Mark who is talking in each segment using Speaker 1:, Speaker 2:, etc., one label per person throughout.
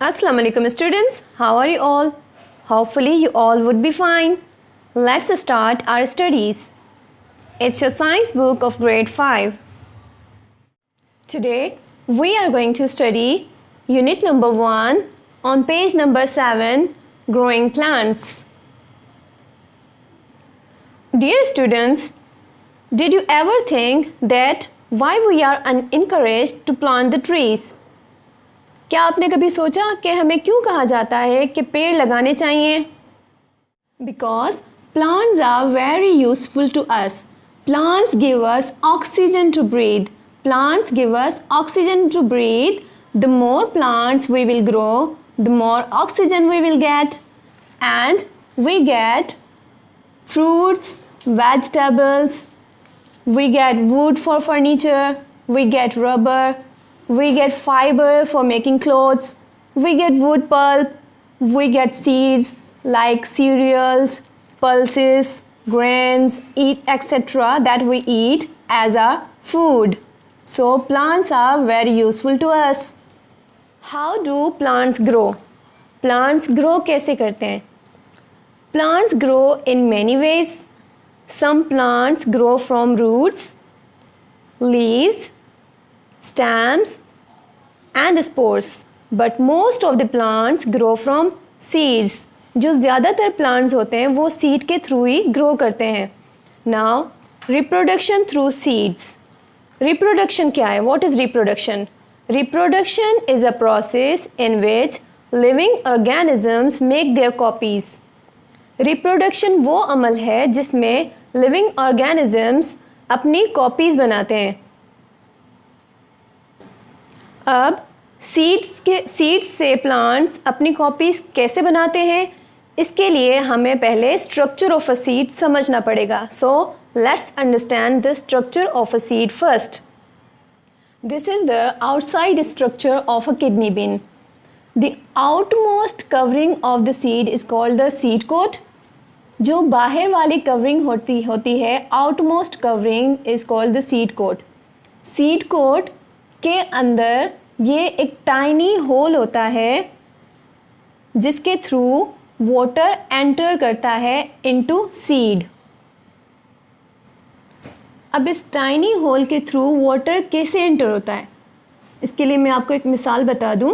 Speaker 1: Assalamu alaikum students, how are you all? Hopefully you all would be fine. Let's start our studies. It's your science book of grade 5. Today we are going to study unit number 1 on page number 7, growing plants. Dear students, did you ever think that why we are encouraged to plant the trees? क्या आपने कभी सोचा कि हमें क्यों कहा जाता है कि पेड़ लगाने चाहिए? Because plants are very useful to us. Plants give us oxygen to breathe. Plants give us oxygen to breathe. The more plants we will grow, the more oxygen we will get. And we get fruits, vegetables, we get wood for furniture, we get rubber, we get fiber for making clothes, we get wood pulp, we get seeds like cereals, pulses, grains, etc. that we eat as our food. So plants are very useful to us. How do plants grow? Plants grow कैसे करते हैं? Plants grow in many ways. Some plants grow from roots, leaves, stems and spores, but most of the plants grow from seeds. जो ज़्यादातर plants होते हैं वो seed के through ही grow करते हैं. Now reproduction through seeds. Reproduction क्या है? What is reproduction? Reproduction is a process in which living organisms make their copies. Reproduction वो अमल है जिसमें living organisms अपनी copies बनाते हैं. अब सीड्स से प्लांट्स अपनी कॉपीज कैसे बनाते हैं, इसके लिए हमें पहले स्ट्रक्चर ऑफ अ सीड समझना पड़ेगा. So let's understand the structure of a seed first. This is the outside structure of a kidney bean. The outmost covering of the seed is called the seed coat. जो बाहर वाली covering होती है, outmost covering is called the seed coat. Seed coat के अंदर ये एक tiny whole होता है जिसके थ्रू वाटर एंटर करता है इनटू सीड. अब इस टाइनी होल के थ्रू वाटर कैसे एंटर होता है, इसके लिए मैं आपको एक मिसाल बता दूं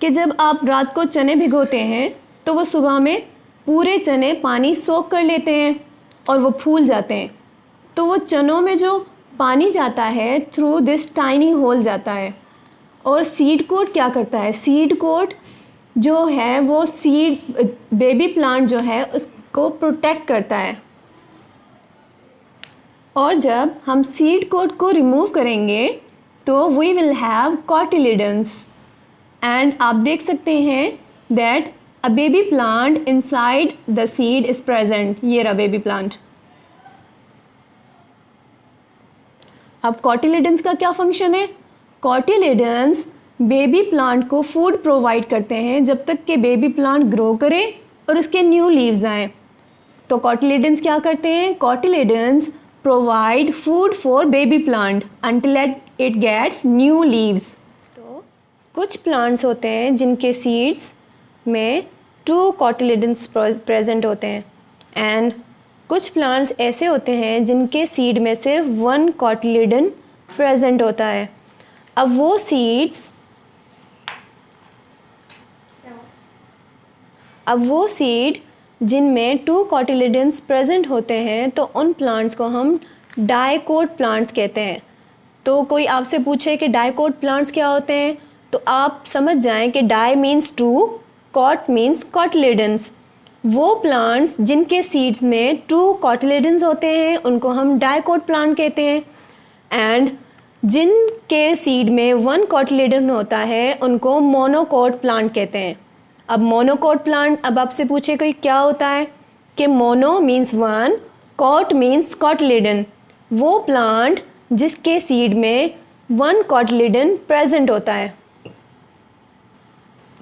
Speaker 1: कि जब आप रात को चने भिगोते हैं तो वो सुबह में पूरे चने पानी सोख कर लेते हैं और वो फूल जाते हैं. तो वो चनों में जो पानी जाता है थ्रू दिस टाइनी होल जाता है. और सीड कोट क्या करता है? सीड कोट जो है वो सीड बेबी प्लांट जो है उसको प्रोटेक्ट करता है. और जब हम सीड कोट को रिमूव करेंगे तो we will have cotyledons. And आप देख सकते हैं that a baby plant inside the seed is present. ये रहा बेबी प्लांट. अब कॉटिलिडन्स का क्या फंक्शन है? कॉटिलिडन्स बेबी प्लांट को फूड प्रोवाइड करते हैं जब तक कि बेबी प्लांट ग्रो करे और उसके न्यू लीव्स आएँ. तो कॉटिलिडन्स क्या करते हैं? Cotyledons provide food for baby plant until it gets new leaves. तो कुछ प्लांट्स होते हैं जिनके सीड्स में 2 कॉटिलिडन्स प्रेजेंट होते हैं एंड कुछ प्लांट्स ऐसे होते हैं जिनके सीड में सिर्फ 1 कॉटिलिडन प्रेजेंट होता है. अब वो सीड जिनमें 2 कॉटिलिडन्स प्रेजेंट होते हैं तो उन प्लांट्स को हम डाइकोट प्लांट्स कहते हैं. तो कोई आपसे पूछे कि डाइकोट प्लांट्स क्या होते हैं तो आप समझ जाएं कि di means 2, cot means cotyledons. वो प्लांट्स जिनके सीड्स में 2 कॉटिलिडन्स होते हैं उनको हम डाइकोट प्लांट कहते हैं. एंड जिनके सीड में 1 कॉटिलिडन होता है उनको मोनोकोट प्लांट कहते हैं. अब मोनोकोट प्लांट, अब आपसे पूछे कोई क्या होता है कि mono means 1, cot means cotyledon. वो प्लांट जिसके सीड में 1 कॉटिलिडन प्रेजेंट होता है.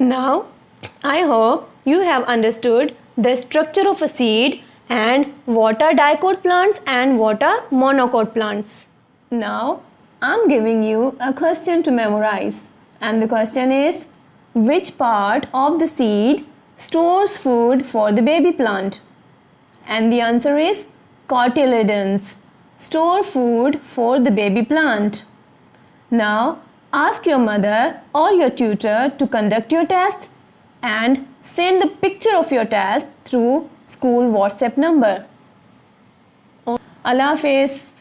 Speaker 1: Now I hope you have understood the structure of a seed and what are dicot plants and what are monocot plants. Now I'm giving you a question to memorize and the question is, which part of the seed stores food for the baby plant? And the answer is cotyledons. Store food for the baby plant. Now, ask your mother or your tutor to conduct your test and send the picture of your test through school WhatsApp number. Allah Hafiz.